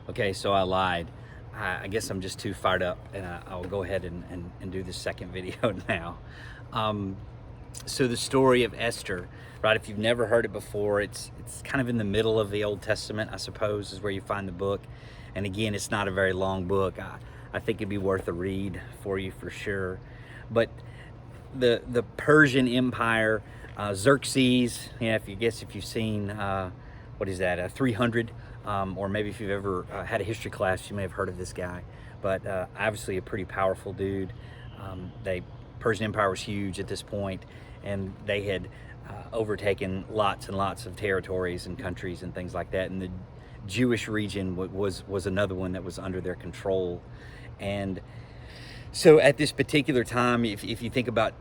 Okay, so I lied. I guess I'm just too fired up, and I'll go ahead and do the second video now. Um, so the story of Esther, right? If you've never heard it before, it's kind of in the middle of the Old Testament, I suppose, is where you find the book. And again, it's not a very long book. I think it'd be worth a read for you for sure. But the Persian Empire, Xerxes. Yeah, if you've seen what is that, 300, or maybe if you've ever had a history class, you may have heard of this guy. But obviously a pretty powerful dude. Persian Empire was huge at this point, and they had overtaken lots and lots of territories and countries and things like that. And the Jewish region was another one that was under their control. And so at this particular time, if you think about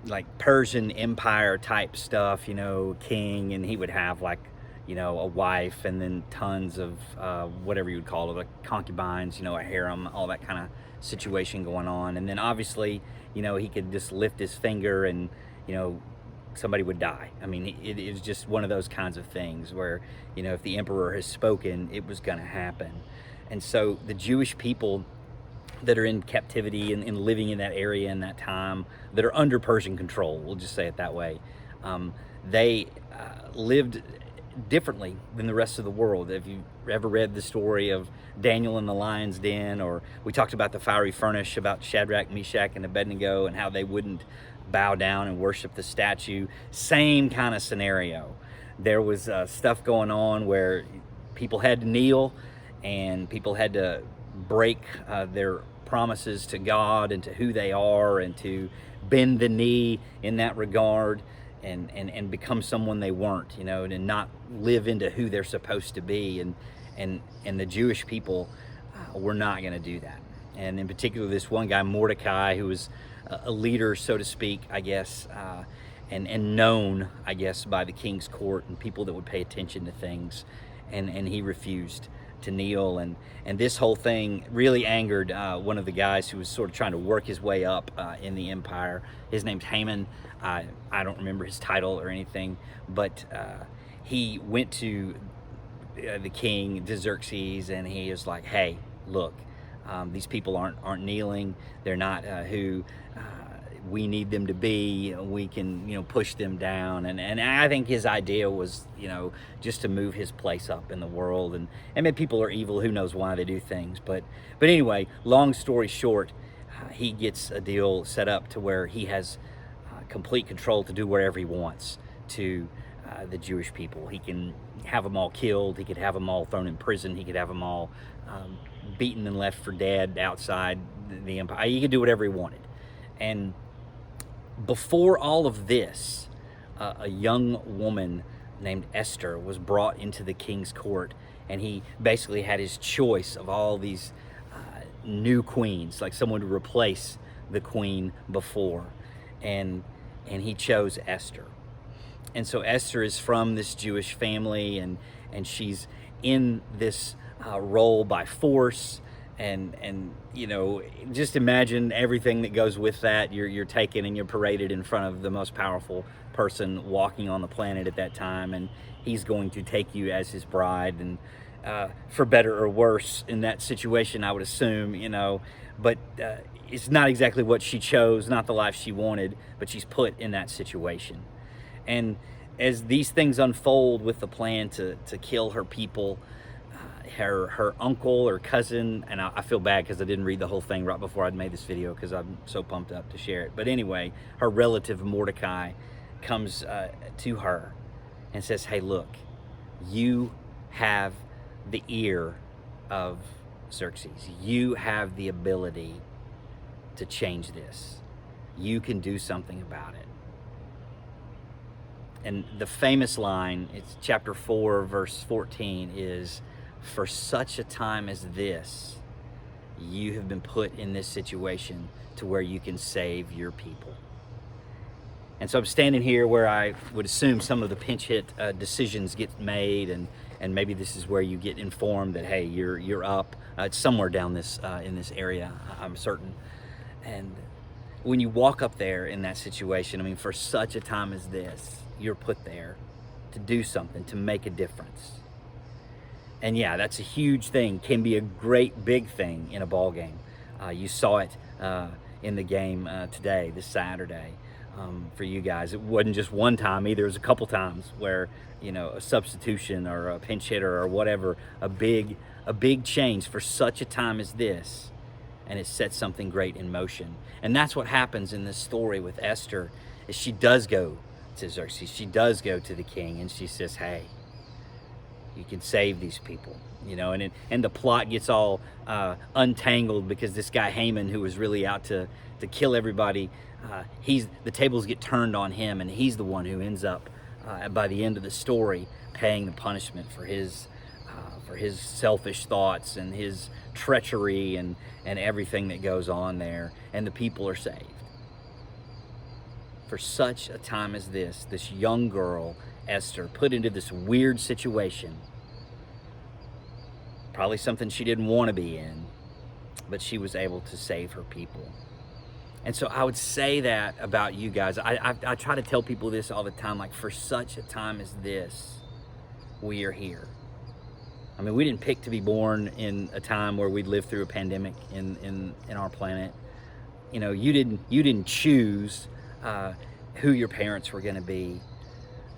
like Persian Empire type stuff, king, and he would have like, a wife and then tons of whatever you would call it, like concubines, a harem, all that kind of situation going on. And then obviously, he could just lift his finger and, somebody would die. I mean, it was just one of those kinds of things where, if the emperor has spoken, it was going to happen. And so the Jewish people that are in captivity and living in that area in that time, that are under Persian control, we'll just say it that way, they lived differently than the rest of the world. If you ever read the story of Daniel in the lion's den, or we talked about the fiery furnace, about Shadrach, Meshach, and Abednego, and how they wouldn't bow down and worship the statue, same kind of scenario. There was stuff going on where people had to kneel, and people had to break their promises to God and to who they are, and to bend the knee in that regard, and become someone they weren't, and not live into who they're supposed to be. And the Jewish people were not going to do that. And in particular, this one guy, Mordecai, who was a leader, so to speak, I guess, and known, I guess, by the king's court and people that would pay attention to things, and he refused to kneel. And this whole thing really angered one of the guys who was sort of trying to work his way up in the empire. His name's Haman. I don't remember his title or anything, but he went to the king, to Xerxes, and he is like, hey, look, these people aren't kneeling. They're not who we need them to be. We can, push them down. And I think his idea was, just to move his place up in the world. And maybe people are evil. Who knows why they do things. But anyway, long story short, he gets a deal set up to where he has complete control to do whatever he wants to the Jewish people. He can have them all killed. He could have them all thrown in prison. He could have them all beaten and left for dead outside the empire. He could do whatever he wanted. And before all of this, a young woman named Esther was brought into the king's court, and he basically had his choice of all these new queens, like someone to replace the queen before, and he chose Esther. And so Esther is from this Jewish family, and she's in this role by force. And just imagine everything that goes with that. You're taken and you're paraded in front of the most powerful person walking on the planet at that time, and he's going to take you as his bride, and for better or worse in that situation, I would assume, but it's not exactly what she chose, not the life she wanted, but she's put in that situation. And as these things unfold with the plan to kill her people, her uncle or cousin, and I feel bad because I didn't read the whole thing right before I'd made this video because I'm so pumped up to share it. But anyway, her relative Mordecai comes to her and says, hey, look, you have the ear of Xerxes. You have the ability to change this. You can do something about it. And the famous line, it's chapter 4, verse 14, is, for such a time as this, you have been put in this situation to where you can save your people. And so I'm standing here where I would assume some of the pinch hit decisions get made, and maybe this is where you get informed that, hey, you're up. It's somewhere down this in this area, I'm certain. And when you walk up there in that situation, I mean, for such a time as this, you're put there to do something, to make a difference. And yeah, that's a huge thing, can be a great big thing in a ball game. You saw it in the game today, this Saturday, for you guys. It wasn't just one time either. It was a couple times where, you know, a substitution or a pinch hitter or whatever, a big change for such a time as this, and it sets something great in motion. And that's what happens in this story with Esther, is she does go to Xerxes. She does go to the king, and she says, hey, you can save these people, you know, and the plot gets all untangled because this guy Haman, who was really out to kill everybody, the tables get turned on him, and he's the one who ends up by the end of the story paying the punishment for his selfish thoughts and his treachery and everything that goes on there, and the people are saved. For such a time as this young girl, Esther, put into this weird situation, probably something she didn't want to be in, but she was able to save her people. And so I would say that about you guys. I try to tell people this all the time, like, for such a time as this, we are here. I mean, we didn't pick to be born in a time where we'd live through a pandemic in our planet. You know, you didn't choose who your parents were going to be.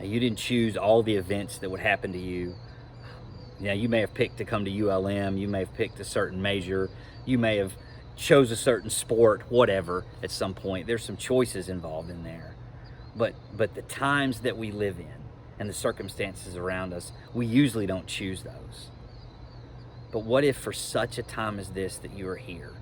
You didn't choose all the events that would happen to you. You know, you may have picked to come to ULM. You may have picked a certain major. You may have chose a certain sport, whatever, at some point. There's some choices involved in there. But the times that we live in and the circumstances around us, we usually don't choose those. But what if for such a time as this that you are here?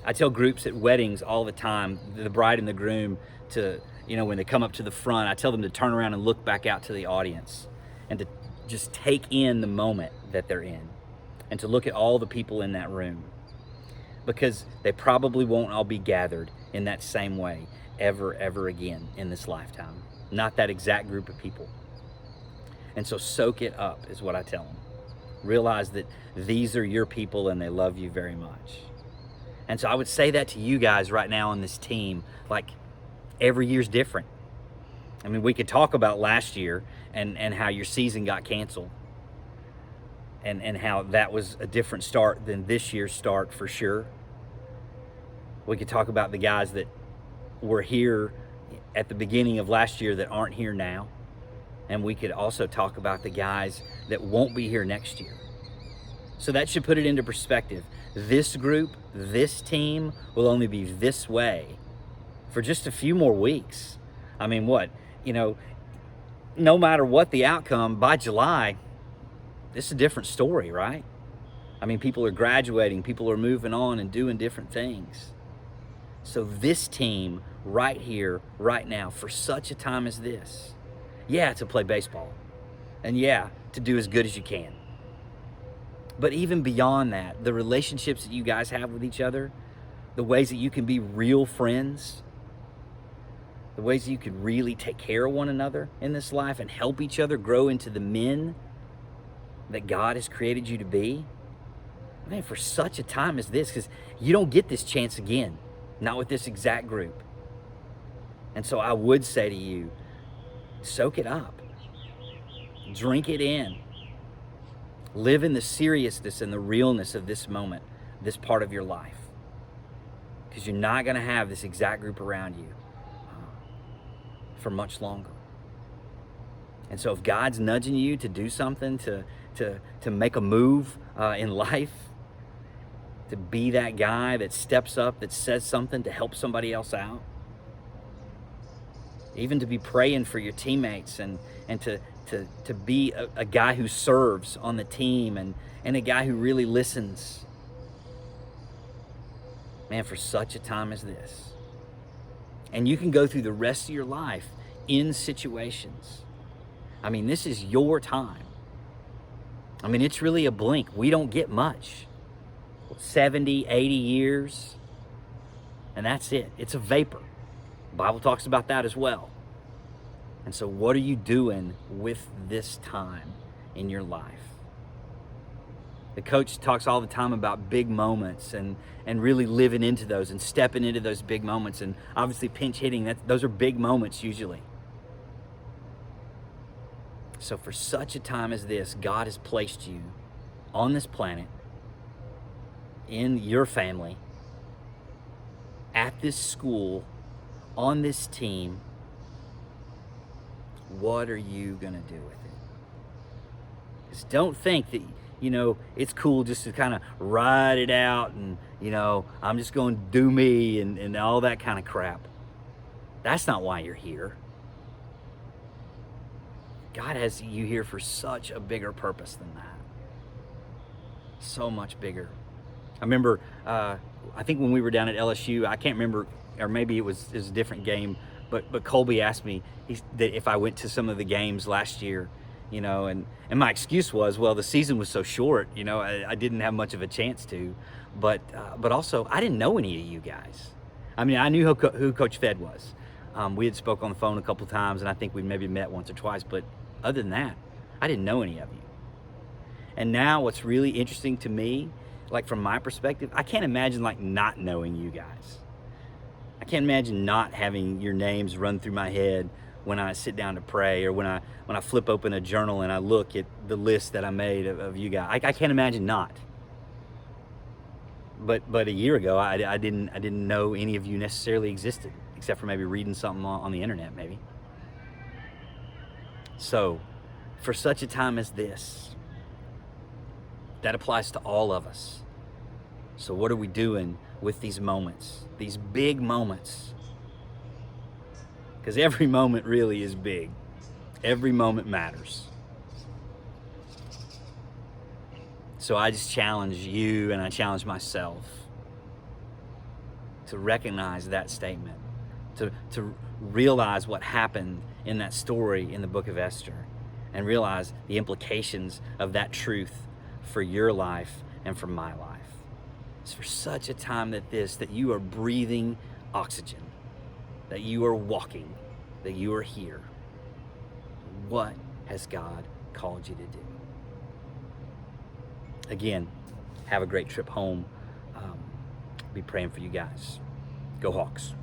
I tell groups at weddings all the time, the bride and the groom, to, you know, when they come up to the front, I tell them to turn around and look back out to the audience and to just take in the moment that they're in and to look at all the people in that room, because they probably won't all be gathered in that same way ever again in this lifetime. Not that exact group of people. And so soak it up is what I tell them. Realize that these are your people and they love you very much. And so I would say that to you guys right now on this team, like, every year's different. I mean, we could talk about last year and how your season got canceled and how that was a different start than this year's start for sure. We could talk about the guys that were here at the beginning of last year that aren't here now. And we could also talk about the guys that won't be here next year. So that should put it into perspective. This group, this team will only be this way for just a few more weeks. I mean, what? You know, no matter what the outcome, by July, this is a different story, right? I mean, people are graduating, people are moving on and doing different things. So this team right here, right now, for such a time as this, yeah, to play baseball, and yeah, to do as good as you can. But even beyond that, the relationships that you guys have with each other, the ways that you can be real friends, the ways that you can really take care of one another in this life and help each other grow into the men that God has created you to be. I mean, for such a time as this, because you don't get this chance again, not with this exact group. And so I would say to you, soak it up, drink it in, live in the seriousness and the realness of this moment, this part of your life, because you're not going to have this exact group around you for much longer. And so if God's nudging you to do something, to make a move in life, to be that guy that steps up, that says something to help somebody else out, even to be praying for your teammates and to be a guy who serves on the team and a guy who really listens. Man, for such a time as this. And you can go through the rest of your life in situations. I mean, this is your time. I mean, it's really a blink. We don't get much. 70, 80 years, and that's it. It's a vapor. The Bible talks about that as well. And so what are you doing with this time in your life? The coach talks all the time about big moments and really living into those and stepping into those big moments. And obviously pinch hitting, those are big moments usually. So for such a time as this, God has placed you on this planet, in your family, at this school, on this team. What are you going to do with it? Just don't think that, it's cool just to kind of ride it out and, I'm just going to do me and all that kind of crap. That's not why you're here. God has you here for such a bigger purpose than that. So much bigger. I remember, I think when we were down at LSU, I can't remember, or maybe it was a different game, but Colby asked me that if I went to some of the games last year, and my excuse was, well, the season was so short, I didn't have much of a chance to, but also I didn't know any of you guys. I mean, I knew who Coach Fed was. We had spoke on the phone a couple times, and I think we maybe met once or twice, but other than that, I didn't know any of you. And now what's really interesting to me, like from my perspective, I can't imagine like not knowing you guys. I can't imagine not having your names run through my head when I sit down to pray, or when I flip open a journal and I look at the list that I made of you guys. I can't imagine not. But a year ago, I didn't know any of you necessarily existed, except for maybe reading something on the internet, maybe. So, for such a time as this, that applies to all of us. So what are we doing with these moments, these big moments? Because every moment really is big. Every moment matters. So I just challenge you, and I challenge myself to recognize that statement, to realize what happened in that story in the book of Esther, and realize the implications of that truth for your life and for my life. It's for such a time that this, that you are breathing oxygen, that you are walking, that you are here. What has God called you to do? Again, have a great trip home. Be praying for you guys. Go Hawks.